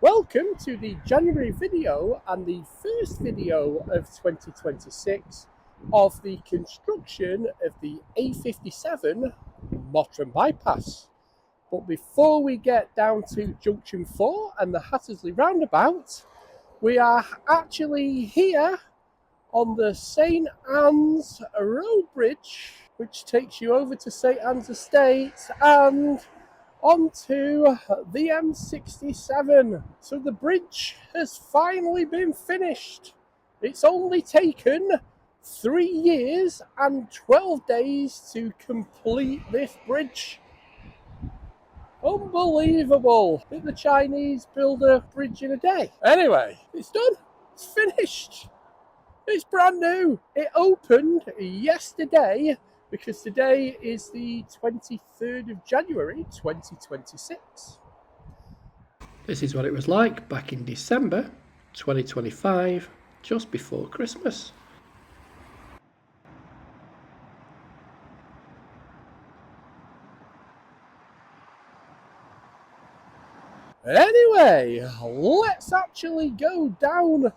Welcome to the January video and the first video of 2026 of the construction of the A57 Mottram bypass. But before we get down to Junction 4 and the Hattersley roundabout, we are actually here on the St Anne's Road Bridge, which takes you over to St Anne's Estate and onto the M67. So the bridge has finally been finished. It's only taken 3 years and 12 days to complete this bridge. Unbelievable. Did the Chinese build a bridge in a day? Anyway, it's done. It's finished. It's brand new. It opened yesterday because today is the 23rd of January 2026. This is what it was like back in December 2025, just before Christmas. Anyway, let's actually go down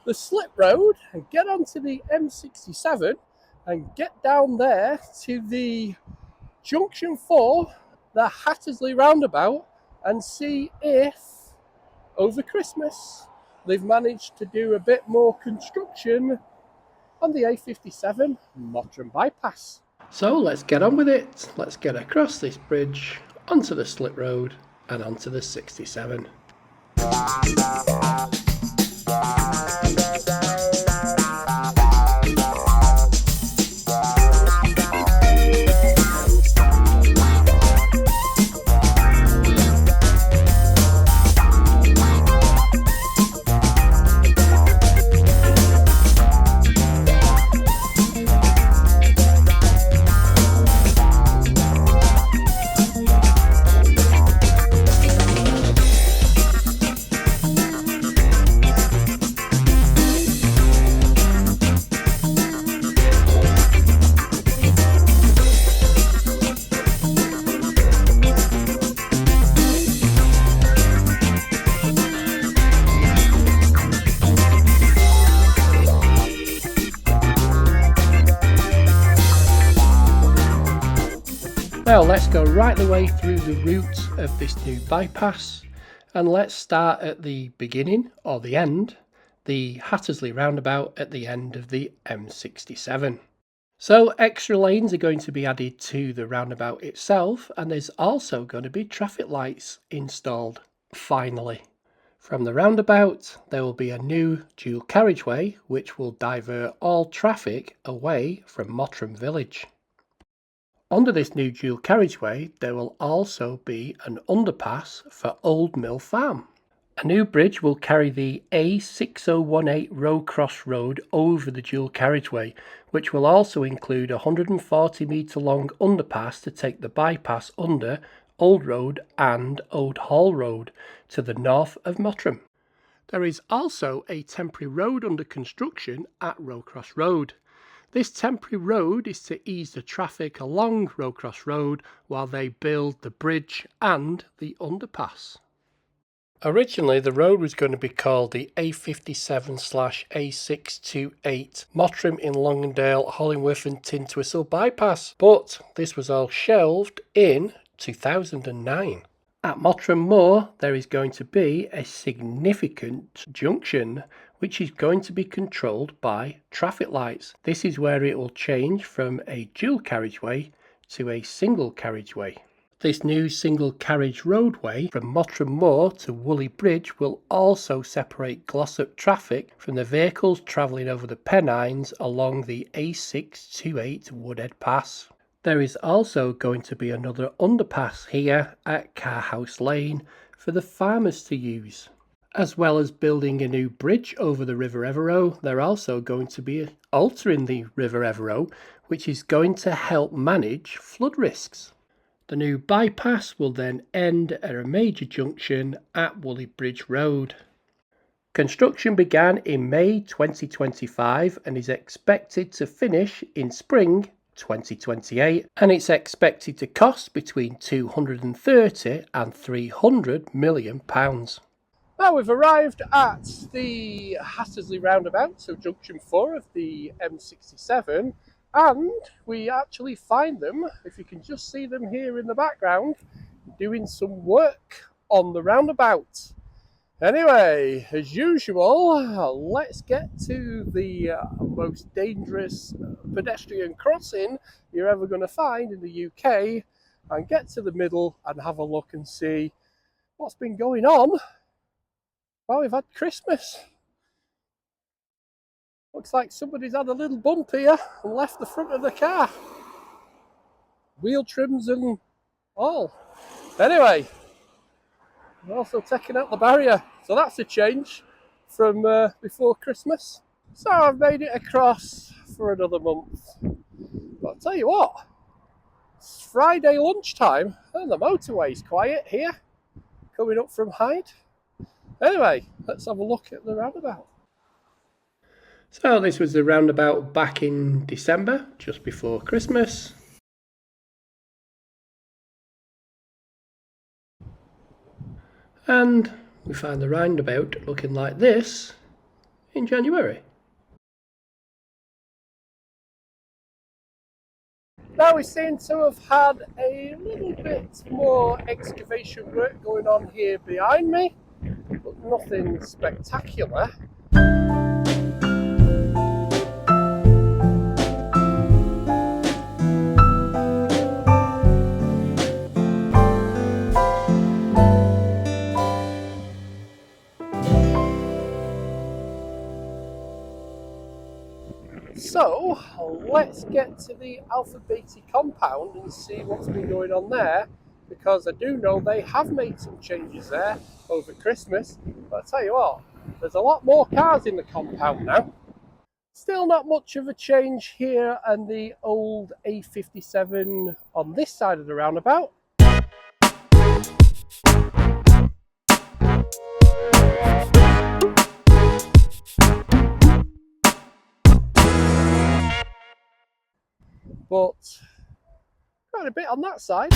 the slip road and get onto the M67 and get down there to the Junction 4, the Hattersley roundabout, and see if over Christmas they've managed to do a bit more construction on the A57 Mottram bypass. So let's get on with it. Let's get across this bridge onto the slip road and onto the 67. Now let's go right the way through the route of this new bypass, and let's start at the beginning or the end, the Hattersley roundabout at the end of the M67. So extra lanes are going to be added to the roundabout itself, and there's also going to be traffic lights installed, finally. From the roundabout there will be a new dual carriageway which will divert all traffic away from Mottram village. Under this new dual carriageway there will also be an underpass for Old Mill Farm. A new bridge will carry the A6018 Roe Cross Road over the dual carriageway, which will also include a 140 metre long underpass to take the bypass under Old Road and Old Hall Road to the north of Mottram. There is also a temporary road under construction at Roe Cross Road. This temporary road is to ease the traffic along Roe Cross Road while they build the bridge and the underpass. Originally the road was going to be called the A57/A628 Mottram in Longdale, Hollingworth and Tintwistle bypass, but this was all shelved in 2009. At Mottram Moor there is going to be a significant junction which is going to be controlled by traffic lights. This is where it will change from a dual carriageway to a single carriageway. This new single carriage roadway from Mottram Moor to Woolley Bridge will also separate Glossop traffic from the vehicles travelling over the Pennines along the A628 Woodhead Pass. There is also going to be another underpass here at Carhouse Lane for the farmers to use. As well as building a new bridge over the River Evero, they're also going to be altering the River Evero, which is going to help manage flood risks. The new bypass will then end at a major junction at Woolley Bridge Road. Construction began in May 2025 and is expected to finish in spring 2028, and it's expected to cost between £230 and £300 million. Now we've arrived at the Hattersley roundabout, so junction 4 of the M67, and we actually find them, if you can just see them here in the background, doing some work on the roundabout. Anyway, as usual, let's get to the most dangerous pedestrian crossing you're ever going to find in the UK and get to the middle and have a look and see what's been going on. Well, we've had Christmas. Looks like somebody's had a little bump here and left the front of the car. Wheel trims and all. Anyway, we're also taking out the barrier. So that's a change from before Christmas. So I've made it across for another month. But I'll tell you what, it's Friday lunchtime and the motorway's quiet here, coming up from Hyde. Anyway, let's have a look at the roundabout. So this was the roundabout back in December, just before Christmas. And we find the roundabout looking like this in January. Now we seem to have had a little bit more excavation work going on here behind me, but nothing spectacular. So let's get to the Balfour Beatty compound and see what's been going on there, because I do know they have made some changes there over Christmas. But I tell you what, there's a lot more cars in the compound now. Still not much of a change here and the old A57 on this side of the roundabout. But quite a bit on that side.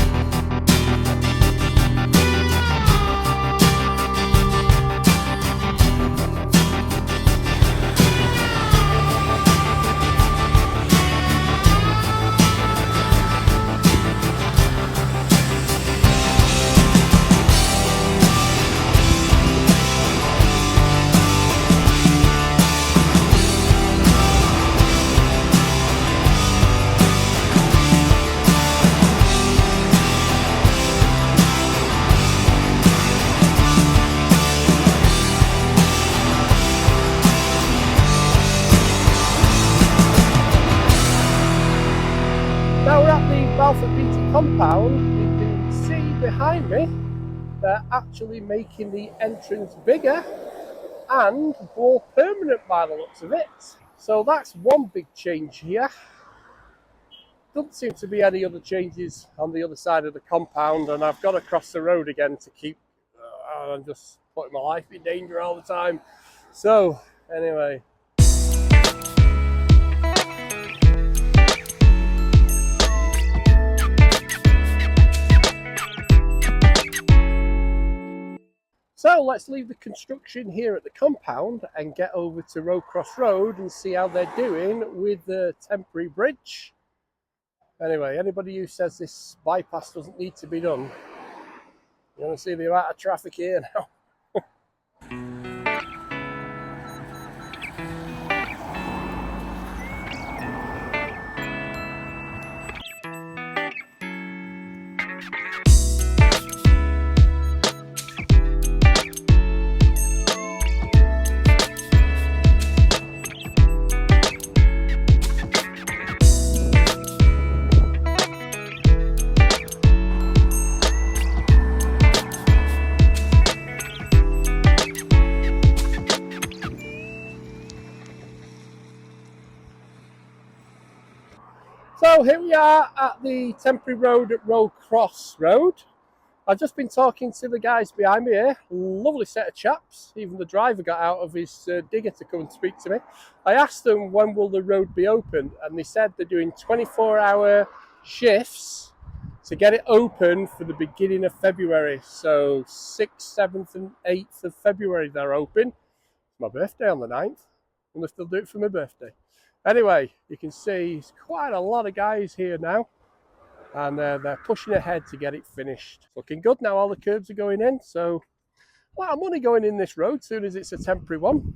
Now we're at the Balfour Beatty compound. You can see behind me they're actually making the entrance bigger and more permanent by the looks of it. So that's one big change here. Doesn't seem to be any other changes on the other side of the compound, and I've got to cross the road again to keep I'm just putting my life in danger all the time. So anyway, so let's leave the construction here at the compound and get over to Roe Cross Road and see how they're doing with the temporary bridge. Anyway, anybody who says this bypass doesn't need to be done, you want to see the amount of traffic here now. So here we are at the temporary road at Roe Cross Road. I've just been talking to the guys behind me here. Lovely set of chaps. Even the driver got out of his digger to come and speak to me. I asked them when will the road be open, and they said they're doing 24-hour shifts. to get it open for the beginning of February. So 6th, 7th and 8th of February they're open. It's my birthday on the 9th. I'm going to still do it for my birthday. Anyway, you can see it's quite a lot of guys here now. And they're pushing ahead to get it finished. Looking good now, all the curbs are going in. So a lot of money going in this road, soon as it's a temporary one.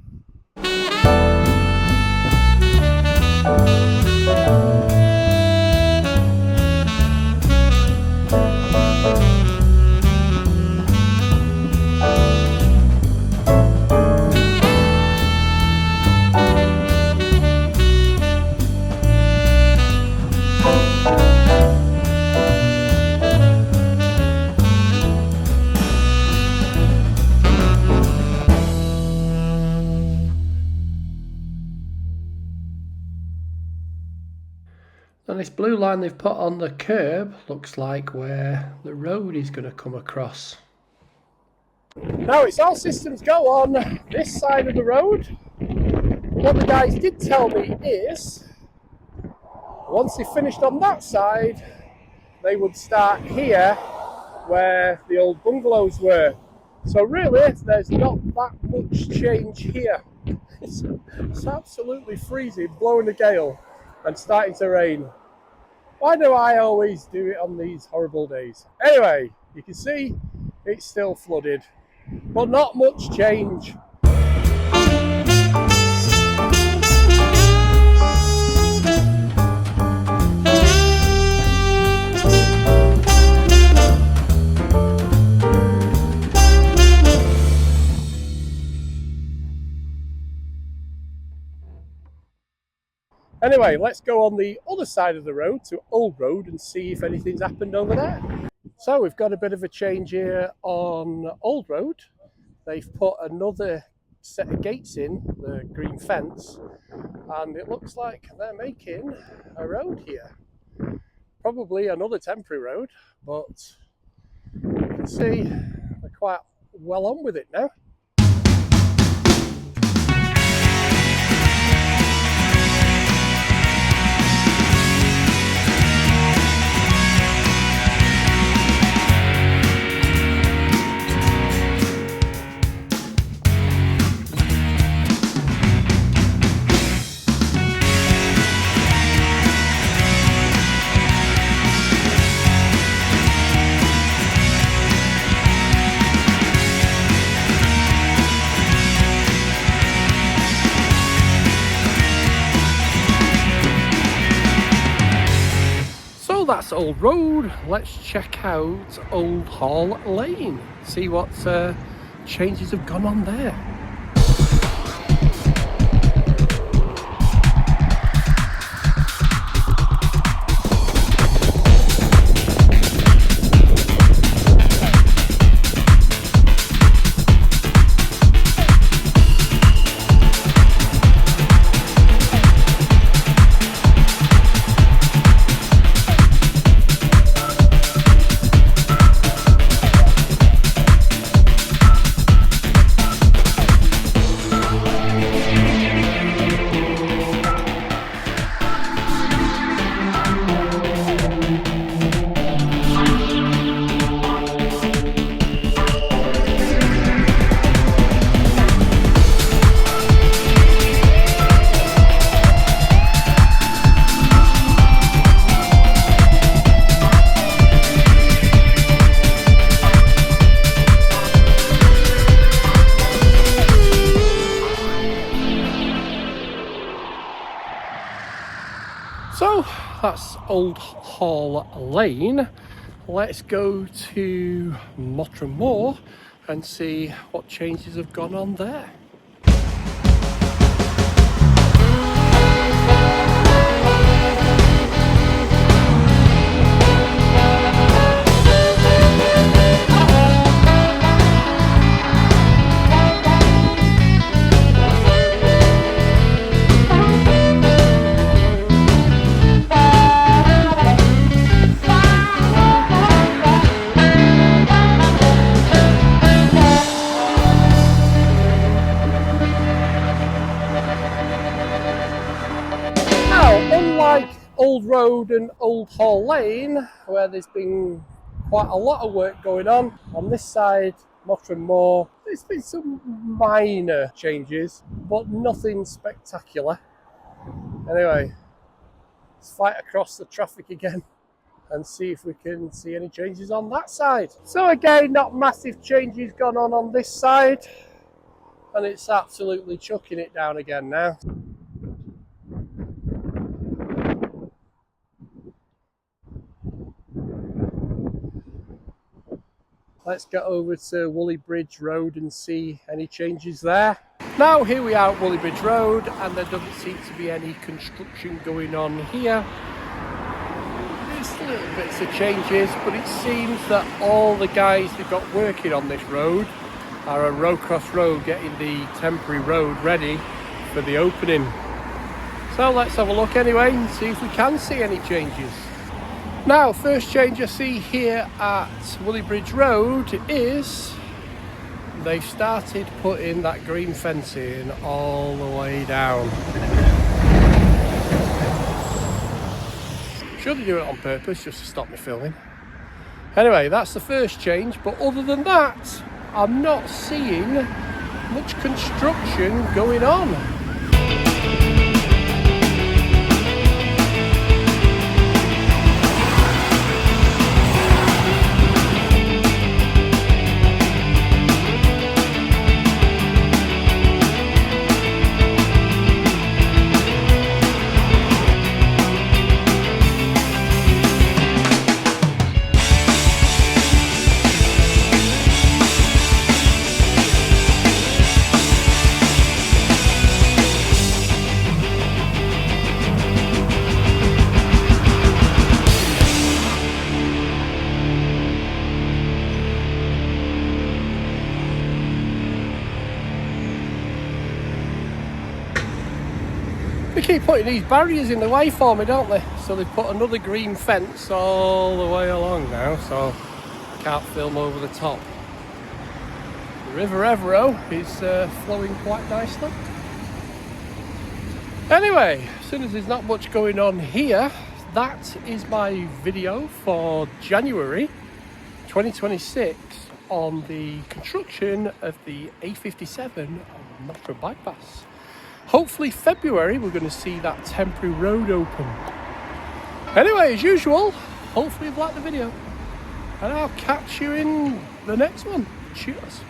And this blue line they've put on the curb looks like where the road is going to come across. Now it's all systems go on this side of the road. What the guys did tell me is, once they finished on that side, they would start here where the old bungalows were. So really, there's not that much change here. It's absolutely freezing, blowing a gale and starting to rain. Why do I always do it on these horrible days? Anyway, you can see it's still flooded, but not much change. Anyway, let's go on the other side of the road to Old Road and see if anything's happened over there. So we've got a bit of a change here on Old Road. They've put another set of gates in, the green fence, and it looks like they're making a road here. Probably another temporary road, but you can see they're quite well on with it now. That's Old Road. Let's check out Old Hall Lane, see what changes have gone on there. So that's Old Hall Lane. Let's go to Mottram Moor and see what changes have gone on there. Old Road and Old Hall Lane, where there's been quite a lot of work going on. On this side, Mottram Moor, there's been some minor changes, but nothing spectacular. Anyway, let's fight across the traffic again and see if we can see any changes on that side. So again, not massive changes gone on this side, and it's absolutely chucking it down again now. Let's get over to Woolley Bridge Road and see any changes there. Now here we are at Woolley Bridge Road, and there doesn't seem to be any construction going on here. There's little bits of changes, but it seems that all the guys that got working on this road are at Roe Cross Road getting the temporary road ready for the opening. So let's have a look anyway and see if we can see any changes. Now, first change I see here at Woolley Bridge Road is they've started putting that green fence in all the way down. I'm sure they do it on purpose just to stop me filming. Anyway, that's the first change, but other than that, I'm not seeing much construction going on. They keep putting these barriers in the way for me, don't they? So they've put another green fence all the way along now, so I can't film over the top. The River Evero is flowing quite nicely. Anyway, as soon as there's not much going on here, that is my video for January 2026 on the construction of the A57 Mottram bypass. Hopefully February we're going to see that temporary road open. Anyway, as usual, hopefully you've liked the video, and I'll catch you in the next one. Cheers.